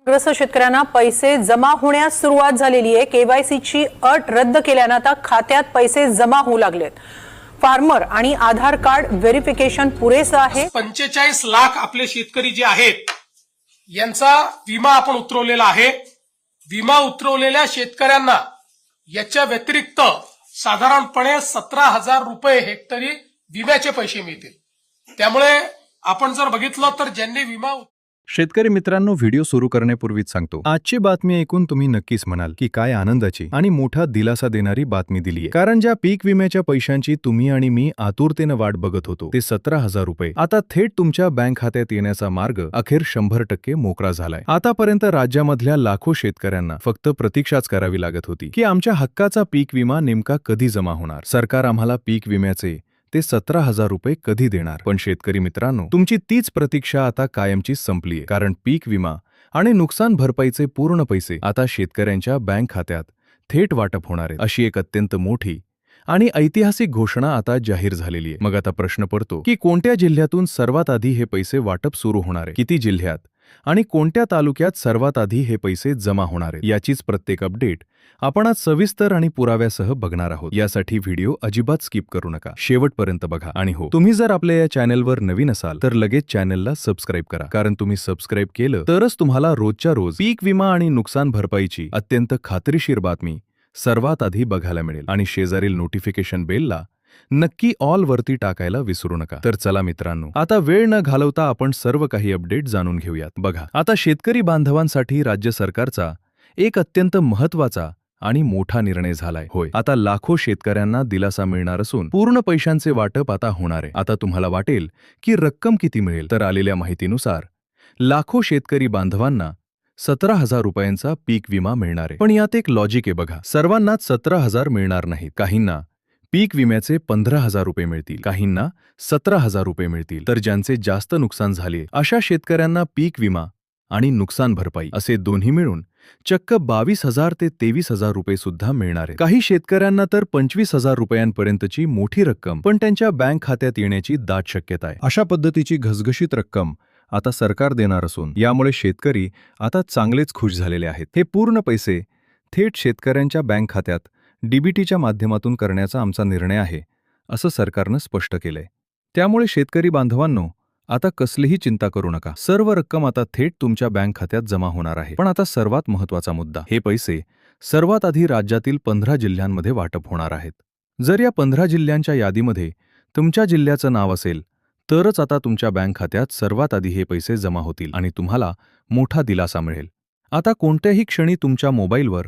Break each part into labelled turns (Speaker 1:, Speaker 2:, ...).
Speaker 1: ग्रस्त शेतकऱ्यांना पैसे जमा होण्यास सुरुवात झालेली आहे। केवायसीची अट रद्द केल्याने आता खात्यात पैसे जमा होऊ लागलेत। फार्मर आणि आधार कार्ड व्हेरिफिकेशन पुरेसं आहे।
Speaker 2: 45 लाख आपले शेतकरी जे आहेत यांचा विमा आपण उतरवलेला आहे। विमा उतरवलेल्या शेतकऱ्यांना याच्या व्यतिरिक्त साधारणपणे 17,000 रुपये हेक्टरी विम्याचे पैसे मिळतील। त्यामुळे आपण जर बघितलं तर ज्यांनी विमा
Speaker 3: शेतकरी मित्रांनो, व्हिडिओ सुरू करण्यापूर्वीच सांगतो, आजची बातमी ऐकून तुम्ही नक्कीच म्हणाल की काय आनंदाची आणि मोठा दिलासा देणारी बातमी दिली आहे। कारण ज्या पीक विम्याच्या पैशांची तुम्ही आणि मी आतुरतेने वाट बघत होतो ते 17,000 रुपये आता थेट तुमच्या बँक खात्यात येण्याचा मार्ग अखेर 100% मोकळा झालाय। आतापर्यंत राज्यामधल्या लाखो शेतकऱ्यांना फक्त प्रतीक्षाच करावी लागत होती की आमच्या हक्काचा पीक विमा नेमका कधी जमा होणार, सरकार आम्हाला पीक विम्याचे ते 17,000 रुपये कधी देणार। पण शेतकरी मित्रांनो, तुमची तीच प्रतीक्षा आता कायमची संपलीये। कारण पीक विमा आणि नुकसान भरपाईचे पूर्ण पैसे आता शेतकऱ्यांच्या बँक खात्यात थेट वाटप होणार आहेत। अशी एक अत्यंत मोठी आणि ऐतिहासिक घोषणा आता जाहीर झालेली आहे। मग आता प्रश्न पडतो की कोणत्या जिल्ह्यातून सर्वात आधी हे पैसे वाटप सुरू होणार आहे, किती जिल्ह्यात आणि कोणत्या तालुक्यात सर्वात आधी हे पैसे जमा होणार आहेत, याचीच प्रत्येक अपडेट आपण आज सविस्तर आणि पुराव्यासह बघणार आहोत। यासाठी व्हिडिओ अजिबात स्किप करू नका, शेवटपर्यंत बघा। आणि हो, तुम्ही जर आपल्या या चॅनलवर नवीन असाल तर लगेच चॅनलला सबस्क्राईब करा, कारण तुम्ही सबस्क्राईब केलं तरच तुम्हाला रोजच्या रोज पीक विमा आणि नुकसान भरपाईची अत्यंत खात्रीशीर बातमी सर्वात आधी बघायला मिळेल। आणि शेजारील नोटिफिकेशन बेलला नक्की ऑल वरती टाकायला विसरू नका। तर चला मित्रांनो, आता वेळ न घालवता आपण सर्व काही अपडेट जाणून घेऊयात। बघा, आता शेतकरी बांधवांसाठी राज्य सरकारचा एक अत्यंत महत्त्वाचा आणि मोठा निर्णय झालाय। होय, आता लाखो शेतकऱ्यांना दिलासा मिळणार असून पूर्ण पैशांचे वाटप आता होणार आहे। आता तुम्हाला वाटेल की रक्कम किती मिळेल, तर आलेल्या माहितीनुसार लाखो शेतकरी बांधवांना 17,000 रुपयांचा पीक विमा मिळणार आहे। पण यात एक लॉजिक आहे बघा, सर्वांनाच 17,000 मिळणार नाहीत। काहींना पीक विम्याचे 15,000 रुपये मिळतील, काहींना 17,000 रुपये मिळतील, तर ज्यांचे जास्त नुकसान झाले अशा शेतकऱ्यांना पीक विमा आणि नुकसान भरपाई असे दोन्ही मिळून चक्क 22,000 ते 23,000 रुपये सुद्धा मिळणार आहे। काही शेतकऱ्यांना तर 25,000 रुपयांपर्यंतची मोठी रक्कम पण त्यांच्या बँक खात्यात येण्याची दाट शक्यता आहे। अशा पद्धतीची घसघशीत रक्कम आता सरकार देणार असून यामुळे शेतकरी आता चांगलेच खुश झालेले आहेत। हे पूर्ण पैसे थेट शेतकऱ्यांच्या बँक खात्यात डीबीटीच्या माध्यमातून करण्याचा आमचा निर्णय आहे, असं सरकारनं स्पष्ट केलंय। त्यामुळे शेतकरी बांधवांनो, आता कसलीही चिंता करू नका, सर्व रक्कम आता थेट तुमच्या बँक खात्यात जमा होणार आहे। पण आता सर्वात महत्त्वाचा मुद्दा, हे पैसे सर्वात आधी राज्यातील 15 जिल्ह्यांमध्ये वाटप होणार आहेत। जर या 15 जिल्ह्यांच्या यादीमध्ये तुमच्या जिल्ह्याचं नाव असेल तरच आता तुमच्या बँक खात्यात सर्वात आधी हे पैसे जमा होतील आणि तुम्हाला मोठा दिलासा मिळेल। आता कोणत्याही क्षणी तुमच्या मोबाईलवर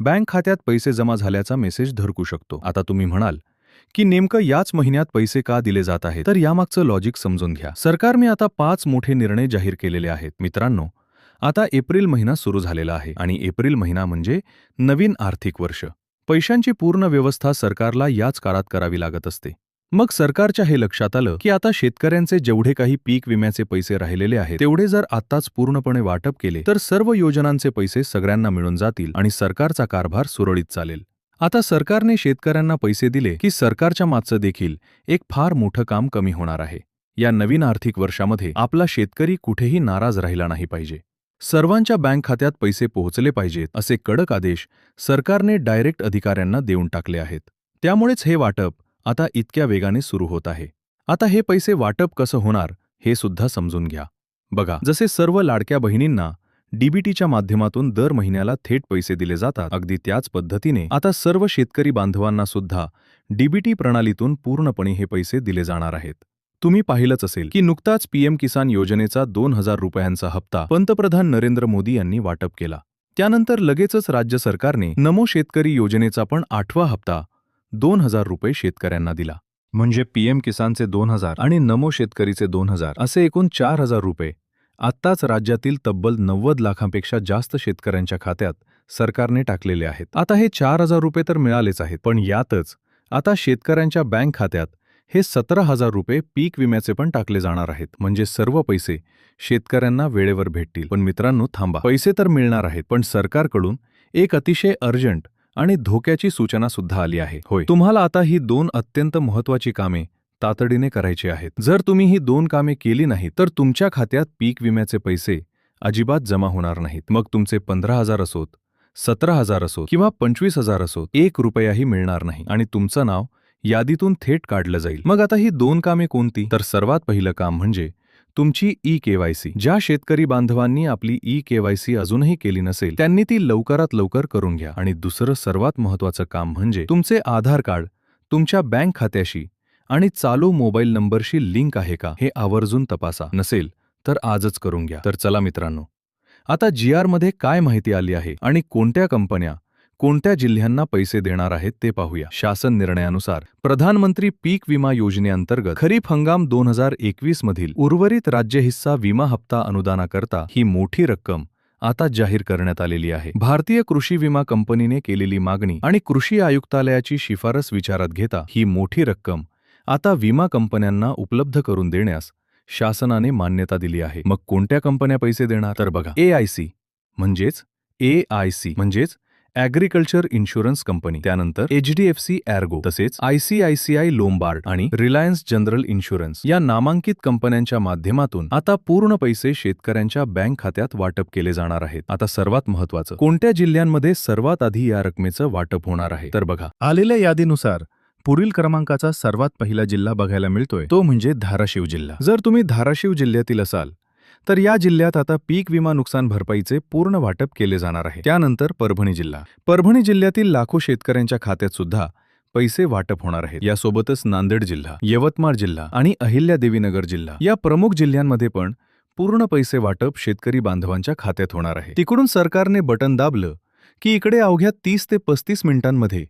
Speaker 3: बँक खात्यात पैसे जमा झाल्याचा मेसेज धरकू शकतो। आता तुम्ही म्हणाल की नेमकं याच महिन्यात पैसे का दिले जात आहेत, तर यामागचं लॉजिक समजून घ्या। सरकारने आता 5 मोठे निर्णय जाहीर केलेले आहेत। मित्रांनो, आता एप्रिल महिना सुरू झालेला आहे आणि एप्रिल महिना म्हणजे नवीन आर्थिक वर्ष। पैशांची पूर्ण व्यवस्था सरकारला याच काळात करावी लागत असते। मग सरकारच्या हे लक्षात आलं की आता शेतकऱ्यांचे जेवढे काही पीक विम्याचे पैसे राहिलेले आहेत तेवढे जर आत्ताच पूर्णपणे वाटप केले तर सर्व योजनांचे पैसे सगळ्यांना मिळून जातील आणि सरकारचा कारभार सुरळीत चालेल। आता सरकारने शेतकऱ्यांना पैसे दिले की सरकारच्या मागचं देखील एक फार मोठं काम कमी होणार आहे। या नवीन आर्थिक वर्षामध्ये आपला शेतकरी कुठेही नाराज राहिला नाही पाहिजे, सर्वांच्या बँक खात्यात पैसे पोहोचले पाहिजेत असे कडक आदेश सरकारने डायरेक्ट अधिकाऱ्यांना देऊन टाकले आहेत। त्यामुळेच हे वाटप आता इतक्या वेगाने सुरू होत आहे। आता हे पैसे वाटप कसं होणार हे सुद्धा समजून घ्या। बघा, जसे सर्व लाडक्या बहिणींना डीबीटीच्या माध्यमातून दर महिन्याला थेट पैसे दिले जातात, अगदी त्याच पद्धतीने आता सर्व शेतकरी बांधवांना सुद्धा डीबीटी प्रणालीतून पूर्णपणे हे पैसे दिले जाणार आहेत। तुम्ही पाहिलंच असेल की नुकताच पीएम किसान योजनेचा 2,000 रुपयांचा हप्ता पंतप्रधान नरेंद्र मोदी यांनी वाटप केला। त्यानंतर लगेचच राज्य सरकारने नमो शेतकरी योजनेचा पण 8वा हप्ता 2,000 रुपये शेतकऱ्यांना दिला। म्हणजे पीएम किसानचे 2,000 आणि नमो शेतकरीचे 2,000 असे एकूण 4,000 रुपये आत्ताच राज्यातील तब्बल 90 लाखांपेक्षा जास्त शेतकऱ्यांच्या खात्यात सरकारने टाकलेले आहेत। आता हे 4,000 रुपये तर मिळालेच आहेत, पण यातच आता शेतकऱ्यांच्या बँक खात्यात हे 17,000 रुपये पीक विम्याचे पण टाकले जाणार आहेत। म्हणजे सर्व पैसे शेतकऱ्यांना वेळेवर भेटतील। पण मित्रांनो थांबा, पैसे तर मिळणार आहेत, पण सरकारकडून एक अतिशय अर्जंट आणि धोक्याची सूचना सुद्धा आली आहे। होय, तुम्हाला आता ही 2 अत्यंत महत्त्वाची कामे तातडीने करायची आहेत। जर तुम्ही ही 2 कामे केली नाही तर तुमच्या खात्यात पीक विम्याचे पैसे अजिबात जमा होणार नाहीत. मग तुमचे 15,000 असोत, 17,000 असोत किंवा 25,000 असोत, 1 रुपयाही मिळणार नाही आणि तुमचं नाव यादीतून थेट काढलं जाईल. मग आता ही 2 कामे कोणती? तर सर्वात पहिलं काम म्हणजे तुमची ई-केवायसी. ज्या शेतकरी बांधवांनी आपली ई-केवायसी अजूनही केली नसेल त्यांनी ती लवकरात लवकर करून घ्या. आणि दुसरं सर्वात महत्त्वाचं काम म्हणजे तुमचे आधार कार्ड तुमच्या बँक खात्याशी आणि चालू मोबाईल नंबरशी लिंक आहे का हे आवर्जून तपासा. नसेल तर आजच करून घ्या. तर चला मित्रांनो, आता GR मध्ये काय माहिती आली आहे आणि कोणत्या कंपन्या कोणत्या जिल्ह्यांना पैसे देणार आहेत ते पाहूया. शासन निर्णयानुसार प्रधानमंत्री पीक विमा योजनेअंतर्गत खरीप हंगाम 2021 मधील उर्वरित राज्य हिस्सा विमा हप्ता अनुदानाकरता ही मोठी रक्कम आता जाहीर करण्यात आलेली आहे. भारतीय कृषी विमा कंपनीने केलेली मागणी आणि कृषी आयुक्तालयाची शिफारस विचारात घेता ही मोठी रक्कम आता विमा कंपन्यांना उपलब्ध करून देण्यास शासनाने मान्यता दिली आहे. मग कोणत्या कंपन्या पैसे देणार? तर बघा, AIC म्हणजेच ॲग्रिकल्चर इन्शुरन्स कंपनी, त्यानंतर HDFC ॲर्गो, तसेच ICICI लोम्बार्ड आणि रिलायन्स जनरल इन्शुरन्स या नामांकित कंपन्यांच्या माध्यमातून आता पूर्ण पैसे शेतकऱ्यांच्या बँक खात्यात वाटप केले जाणार आहेत. आता सर्वात महत्त्वाचं, कोणत्या जिल्ह्यांमध्ये सर्वात आधी या रकमेचं वाटप होणार आहे? तर बघा, आलेल्या यादीनुसार पुढील क्रमांकाचा सर्वात पहिला जिल्हा बघायला मिळतोय तो म्हणजे धाराशिव जिल्हा. जर तुम्ही धाराशिव जिल्ह्यातील असाल तर या जिल्ह्यात आता पीक विमा नुकसान भरपाईचे पूर्ण वाटप केले जाणार आहे. त्यानंतर परभणी जिल्हा. परभणी जिल्ह्यातील लाखो शेतकऱ्यांच्या खात्यात सुद्धा पैसे वाटप होणार आहेत. यासोबतच नांदेड जिल्हा, यवतमाळ जिल्हा आणि अहिल्यादेवीनगर जिल्हा या प्रमुख जिल्ह्यांमध्ये पण पूर्ण पैसे वाटप शेतकरी बांधवांच्या खात्यात होणार आहे. तिकडून सरकारने बटन दाबलं की इकडे अवघ्या 30 ते 35 मिनिटांमध्ये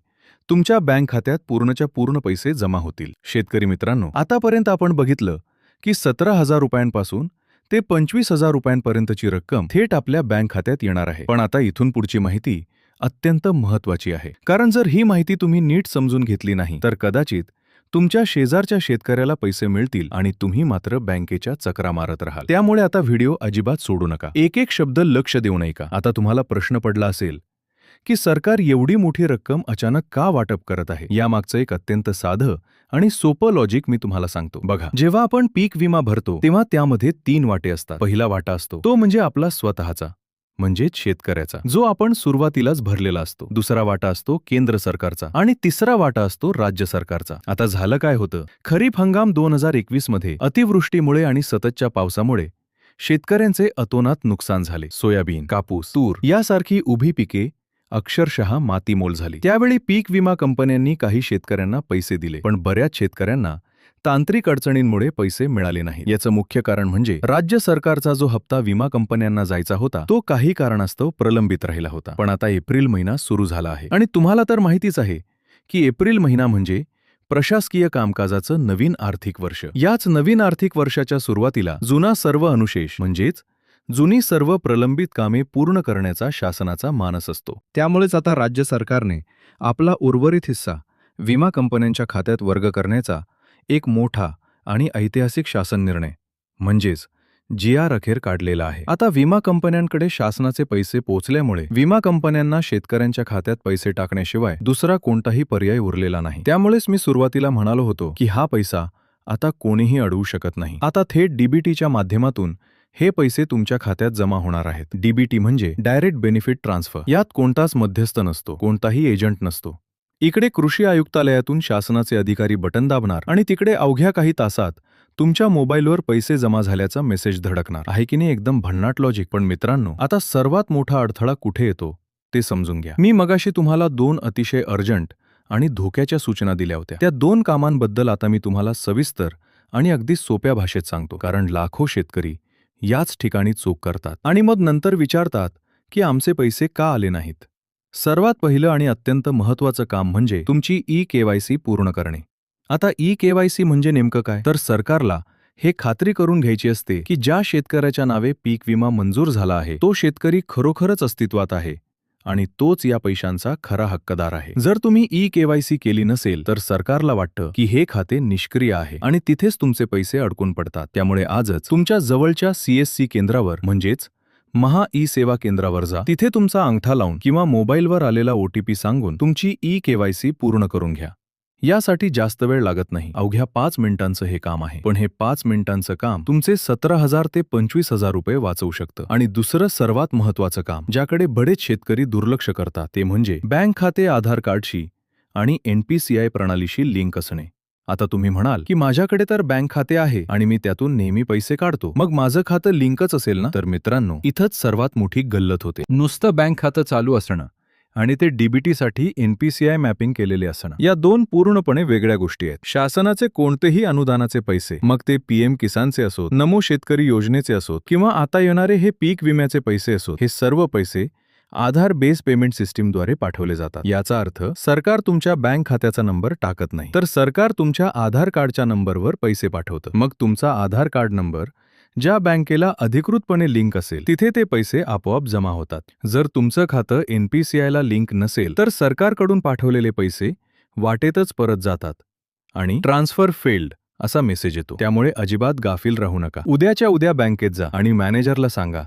Speaker 3: तुमच्या बँक खात्यात पूर्णच्या पूर्ण पैसे जमा होतील. शेतकरी मित्रांनो, आतापर्यंत आपण बघितलं की 17,000 रुपयांपासून ते 25,000 रुपयांपर्यंतची रक्कम थेट आपल्या बँक खात्यात येणार आहे. पण आता इथून पुढची माहिती अत्यंत महत्त्वाची आहे. कारण जर ही माहिती तुम्ही नीट समजून घेतली नाही तर कदाचित तुमच्या शेजारच्या शेतकऱ्याला पैसे मिळतील आणि तुम्ही मात्र बँकेच्या चकरा मारत राहाल. त्यामुळे आता व्हिडिओ अजिबात सोडू नका. एक एक शब्द लक्ष देऊ नये का? आता तुम्हाला प्रश्न पडला असेल की सरकार एवढी मोठी रक्कम अचानक का वाटप करत आहे? यामागचं एक अत्यंत साधं आणि सोपं लॉजिक मी तुम्हाला सांगतो. बघा, जेव्हा आपण पीक विमा भरतो तेव्हा त्यामध्ये 3 वाटे असतात. पहिला वाटा असतो तो म्हणजे आपला स्वतःचा, म्हणजेच शेतकऱ्याचा, जो आपण सुरुवातीलाच भरलेला असतो. दुसरा वाटा असतो केंद्र सरकारचा आणि तिसरा वाटा असतो राज्य सरकारचा. आता झालं काय होतं, खरीप हंगाम 2021 मध्ये अतिवृष्टीमुळे आणि सततच्या पावसामुळे शेतकऱ्यांचे अतोनात नुकसान झाले. सोयाबीन, कापूस, तूर यासारखी उभी पिके अक्षरशः मातीमोल झाली. त्यावेळी पीक विमा कंपन्यांनी काही शेतकऱ्यांना पैसे दिले, पण बऱ्याच शेतकऱ्यांना तांत्रिक अडचणींमुळे पैसे मिळाले नाही. याचं मुख्य कारण म्हणजे राज्य सरकारचा जो हप्ता विमा कंपन्यांना जायचा होता तो काही कारणास्तव प्रलंबित राहिला होता. पण आता एप्रिल महिना सुरू झाला आहे आणि तुम्हाला तर माहितीच आहे की एप्रिल महिना म्हणजे प्रशासकीय कामकाजाचं नवीन आर्थिक वर्ष. याच नवीन आर्थिक वर्षाच्या सुरुवातीला जुना सर्व अनुशेष म्हणजेच जुनी सर्व प्रलंबित कामे पूर्ण करण्याचा शासनाचा मानस असतो. त्यामुळेच आता राज्य सरकारने आपला उर्वरित हिस्सा विमा कंपन्यांच्या खात्यात वर्ग करण्याचा एक मोठा आणि ऐतिहासिक शासन निर्णय म्हणजेच GR अखेर काढलेला आहे. आता विमा कंपन्यांकडे शासनाचे पैसे पोहोचल्यामुळे विमा कंपन्यांना शेतकऱ्यांच्या खात्यात पैसे टाकण्याशिवाय दुसरा कोणताही पर्याय उरलेला नाही. त्यामुळेच मी सुरुवातीला म्हणालो होतो की हा पैसा आता कोणीही अडवू शकत नाही. आता थेट DBTच्या माध्यमातून हे पैसे तुमच्या खात्यात जमा होणार आहेत. DBT म्हणजे डायरेक्ट बेनिफिट ट्रान्सफर. यात कोणताच मध्यस्थ नसतो, कोणताही एजंट नसतो. इकडे कृषी आयुक्तालयातून शासनाचे अधिकारी बटन दाबणार आणि तिकडे अवघ्या काही तासात तुमच्या मोबाईलवर पैसे जमा झाल्याचा मेसेज धडकणार. आहे की नाही एकदम भन्नाट लॉजिक? पण मित्रांनो, आता सर्वात मोठा अडथळा कुठे येतो ते समजून घ्या. मी मगाशी तुम्हाला 2 अतिशय अर्जंट आणि धोक्याच्या सूचना दिल्या होत्या. त्या 2 कामांबद्दल आता मी तुम्हाला सविस्तर आणि अगदी सोप्या भाषेत सांगतो. कारण लाखो शेतकरी याच ठिकाणी चूक करतात आणि मग नंतर विचारतात की आमचे पैसे का आले नाहीत. सर्वात पहिलं आणि अत्यंत महत्त्वाचं काम म्हणजे तुमची ई-केवायसी पूर्ण करणे. आता ई-केवायसी म्हणजे नेमकं काय? तर सरकारला हे खात्री करून घ्यायची असते की ज्या शेतकऱ्याच्या नावे पीक विमा मंजूर झाला आहे तो शेतकरी खरोखरच अस्तित्वात आहे आणि तोच या पैशांचा खरा हक्कदार आहे. जर तुम्ही ई-केवायसी केली नसेल तर सरकारला वाटतं की हे खाते निष्क्रिय आहे आणि तिथेच तुमचे पैसे अडकून पडतात. त्यामुळे आजच तुमच्या जवळच्या CSC केंद्रावर म्हणजेच महा ई-सेवा केंद्रावर जा. तिथे तुमचा अंगठा लावून किंवा मोबाईलवर आलेला OTP सांगून तुमची ई-केवायसी पूर्ण करून घ्या. यासाठी जास्त वेळ लागत नाही, अवघ्या 5 मिनिटांचं हे काम आहे. पण हे 5 मिनिटांचं काम तुमचे 17,000 ते 25,000 रुपये वाचवू शकतं. आणि दुसरं सर्वात महत्त्वाचं काम, ज्याकडे बरेच शेतकरी दुर्लक्ष करतात, ते म्हणजे बँक खाते आधार कार्डशी आणि NPCI प्रणालीशी लिंक असणे. आता तुम्ही म्हणाल की माझ्याकडे तर बँक खाते आहे आणि मी त्यातून नेहमी पैसे काढतो, मग माझं खातं लिंकच असेल ना? तर मित्रांनो, इथंच सर्वात मोठी गल्लत होते. नुसतं बँक खातं चालू असणं आणि ते DBTसाठी NPCI मॅपिंग केलेले असणं, या दोन पूर्णपणे वेगळ्या गोष्टी आहेत. शासनाचे कोणतेही अनुदानाचे पैसे, मग ते PM किसानचे असोत, नमो शेतकरी योजनेचे असोत किंवा आता येणारे हे पीक विम्याचे पैसे असोत, हे सर्व पैसे आधार बेस पेमेंट सिस्टीमद्वारे पाठवले जातात. याचा अर्थ सरकार तुमच्या बँक खात्याचा नंबर टाकत नाही, तर सरकार तुमच्या आधार कार्डच्या नंबरवर पैसे पाठवतं. मग तुमचा आधार कार्ड नंबर ज्या बँकेला अधिकृतपणे लिंक असेल तिथे ते पैसे आपोआप जमा होतात. जर तुमचं खातं NPCIला लिंक नसेल तर सरकारकडून पाठवलेले पैसे वाटेतच परत जातात आणि ट्रान्सफर फेल्ड असा मेसेज येतो. त्यामुळे अजिबात गाफील राहू नका. उद्याच्या उद्या बँकेत जा आणि मॅनेजरला सांगा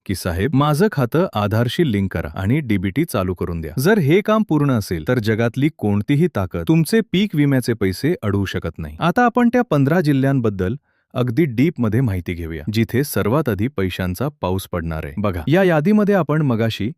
Speaker 3: की साहेब, माझं खातं आधारशी लिंक करा आणि DBT चालू करून द्या. जर हे काम पूर्ण असेल तर जगातली कोणतीही ताकद तुमचे पीक विम्याचे पैसे अडवू शकत नाही. आता आपण त्या 15 जिल्ह्यांबद्दल अगदी डीप मध्ये माहिती घेऊया, जिथे सर्वात आधी पैशांचा पाऊस पडणार आहे. बघा, या यादीमध्ये आपण मगाशी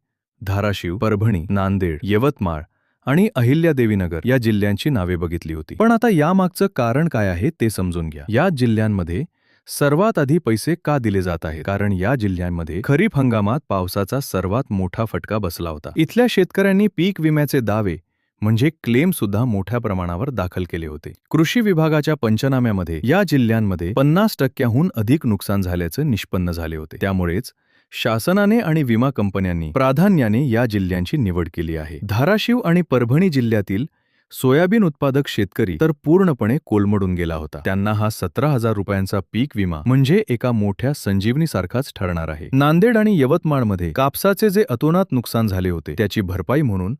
Speaker 3: धाराशिव, परभणी, नांदेड, यवतमाळ आणि अहिल्यादेवीनगर या जिल्ह्यांची नावे बघितली होती. पण आता यामागचं कारण काय आहे ते समजून घ्या. या जिल्ह्यांमध्ये सर्वात आधी पैसे का दिले जात आहेत? कारण या जिल्ह्यांमध्ये खरीप हंगामात पावसाचा सर्वात मोठा फटका बसला होता. इथल्या शेतकऱ्यांनी पीक विम्याचे दावे म्हणजे क्लेम सुद्धा मोठ्या प्रमाणावर दाखल केले होते. कृषी विभागाच्या पंचनाम्यामध्ये या जिल्ह्यांमध्ये 50% अधिक नुकसान झाल्याचं निष्पन्न झाले होते. त्यामुळेच शासनाने आणि विमा कंपन्यांनी प्राधान्याने या जिल्ह्यांची निवड केली आहे. धाराशिव आणि परभणी जिल्ह्यातील सोयाबीन उत्पादक शेतकरी तर पूर्णपणे कोलमडून गेला होता. त्यांना हा 17,000 रुपयांचा पीक विमा म्हणजे एका मोठ्या संजीवनीसारखाच ठरणार आहे. नांदेड आणि यवतमाळमध्ये कापसाचे जे अतोनात नुकसान झाले होते त्याची भरपाई म्हणून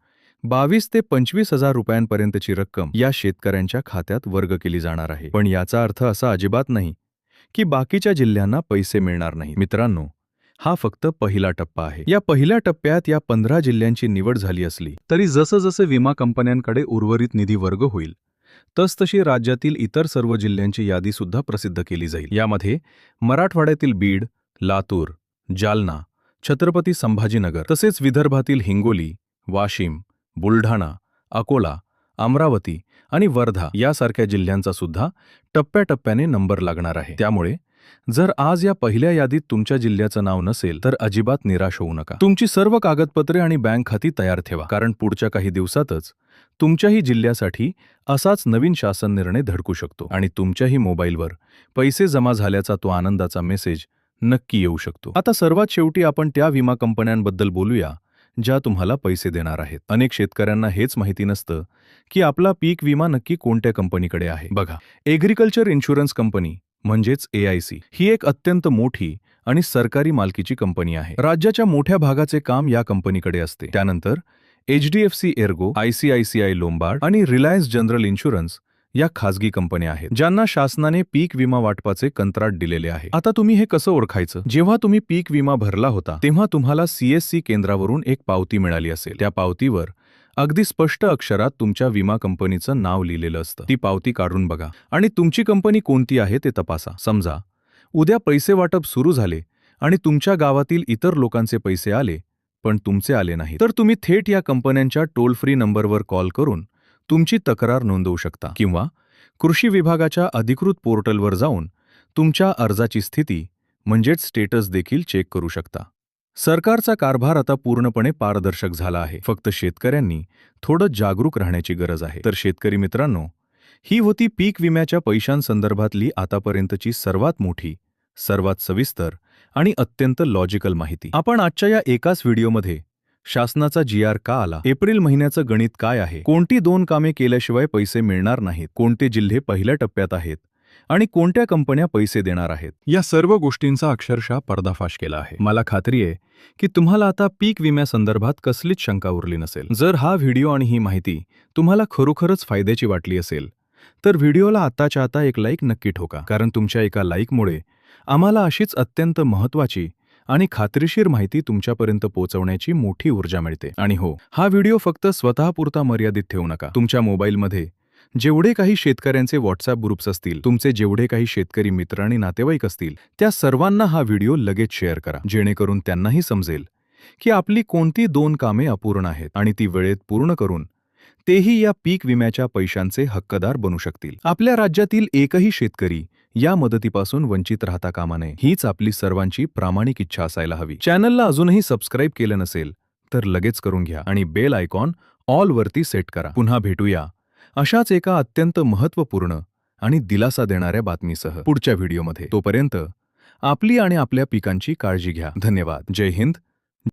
Speaker 3: 22 ते 25,000 रुपयांपर्यंतची रक्कम या शेतकऱ्यांच्या खात्यात वर्ग केली जाणार आहे. पण याचा अर्थ असा अजिबात नाही की बाकीच्या जिल्ह्यांना पैसे मिळणार नाही. मित्रांनो, हा फक्त पहिला टप्पा आहे. या पहिल्या टप्प्यात या 15 जिल्ह्यांची निवड झाली असली तरी जसं जसं विमा कंपन्यांकडे उर्वरित निधी वर्ग होईल तसतशी राज्यातील इतर सर्व जिल्ह्यांची यादी सुद्धा प्रसिद्ध केली जाईल. यामध्ये मराठवाड्यातील बीड, लातूर, जालना, छत्रपती संभाजीनगर तसेच विदर्भातील हिंगोली, वाशिम, बुलढाणा, अकोला, अमरावती आणि वर्धा यासारख्या जिल्ह्यांचा सुद्धा टप्प्याटप्प्याने नंबर लागणार आहे. त्यामुळे जर आज या पहिल्या यादीत तुमच्या जिल्ह्याचं नाव नसेल तर अजिबात निराश होऊ नका. तुमची सर्व कागदपत्रे आणि बँक खाती तयार ठेवा, कारण पुढच्या काही दिवसातच तुमच्याही जिल्ह्यासाठी असाच नवीन शासन निर्णय धडकू शकतो आणि तुमच्याही मोबाईलवर पैसे जमा झाल्याचा तो आनंदाचा मेसेज नक्की येऊ शकतो. आता सर्वात शेवटी आपण त्या विमा कंपन्यांबद्दल बोलूया ज्या तुम्हाला पैसे देणार आहेत. अनेक शेतकऱ्यांना हेच माहिती नसतं की आपला पीक विमा नक्की कोणत्या कंपनीकडे आहे. बघा, एग्रीकल्चर इन्शुरन्स कंपनी म्हणजेच AIC ही एक अत्यंत मोठी आणि सरकारी मालकीची कंपनी आहे. राज्याच्या मोठ्या भागाचे काम या कंपनीकडे असते. त्यानंतर HDFC एर्गो, ICICI लोंबार्ड आणि रिलायन्स जनरल इन्शुरन्स या खाजगी कंपन्या आहेत ज्यांना शासनाने पीक विमा वाटपाचे कंत्राट दिलेले आहे. आता तुम्ही हे कसं ओळखायचं? जेव्हा तुम्ही पीक विमा भरला होता तेव्हा तुम्हाला CSC केंद्रावरून एक पावती मिळाली असेल. त्या पावतीवर अगदी स्पष्ट अक्षरात तुमच्या विमा कंपनीचं नाव लिहिलेलं असतं. ती पावती काढून बघा आणि तुमची कंपनी कोणती आहे ते तपासा. समजा उद्या पैसे वाटप सुरू झाले आणि तुमच्या गावातील इतर लोकांचे पैसे आले पण तुमचे आले नाही, तर तुम्ही थेट या कंपन्यांच्या टोल फ्री नंबरवर कॉल करून तुमची तक्रार नोंदवू शकता किंवा कृषी विभागाच्या अधिकृत पोर्टलवर जाऊन तुमच्या अर्जाची स्थिती म्हणजेच स्टेटस देखील चेक करू शकता. सरकारचा कारभार आता पूर्णपणे पारदर्शक झाला आहे. फक्त शेतकऱ्यांनी थोडं जागरूक राहण्याची गरज आहे. तर शेतकरी मित्रांनो, ही होती पीक विम्याच्या पैशांसंदर्भातली आतापर्यंतची सर्वात मोठी, सर्वात सविस्तर आणि अत्यंत लॉजिकल माहिती. आपण आजच्या या एकाच व्हिडिओमध्ये शासनाचा GR का आला, एप्रिल महिन्याचं गणित काय आहे, कोणती 2 कामे केल्याशिवाय पैसे मिळणार नाहीत, कोणते जिल्हे पहिल्या टप्प्यात आहेत आणि कोणत्या कंपन्या पैसे देणार आहेत, या सर्व गोष्टींचा अक्षरशः पर्दाफाश केला आहे. मला खात्री आहे की तुम्हाला आता पीक विम्यासंदर्भात कसलीच शंका उरली नसेल. जर हा व्हिडिओ आणि ही माहिती तुम्हाला खरोखरच फायद्याची वाटली असेल तर व्हिडिओला आताच्या आता एक लाईक नक्की ठोका, कारण तुमच्या एका लाईकमुळे आम्हाला अशीच अत्यंत महत्त्वाची आणि खात्रीशीर माहिती तुमच्यापर्यंत पोहोचवण्याची मोठी ऊर्जा मिळते. आणि हो, हा व्हिडिओ फक्त स्वतःपुरता मर्यादित ठेवू नका. तुमच्या मोबाईलमध्ये जेवढे काही शेतकऱ्यांचे व्हॉट्सअप ग्रुप्स असतील, तुमचे जेवढे काही शेतकरी मित्र आणि नातेवाईक असतील, त्या सर्वांना हा व्हिडिओ लगेच शेअर करा, जेणेकरून त्यांनाही समजेल की आपली कोणती 2 कामे अपूर्ण आहेत आणि ती वेळेत पूर्ण करून तेही या पीक विम्याच्या पैशांचे हक्कदार बनू शकतील. आपल्या राज्यातील एकही शेतकरी या मदतीपासून वंचित राहता कामा नये, हीच आपली सर्वांची प्रामाणिक इच्छा असायला हवी. चॅनलला अजूनही सबस्क्राईब केलं नसेल तर लगेच करून घ्या आणि बेल आयकॉन ऑल वरती सेट करा. पुन्हा भेटूया अशाच एका अत्यंत महत्त्वपूर्ण आणि दिलासा देणाऱ्या बातमीसह पुढच्या व्हिडिओमध्ये. तोपर्यंत आपली आणि आपल्या पिकांची काळजी घ्या. धन्यवाद. जय हिंद.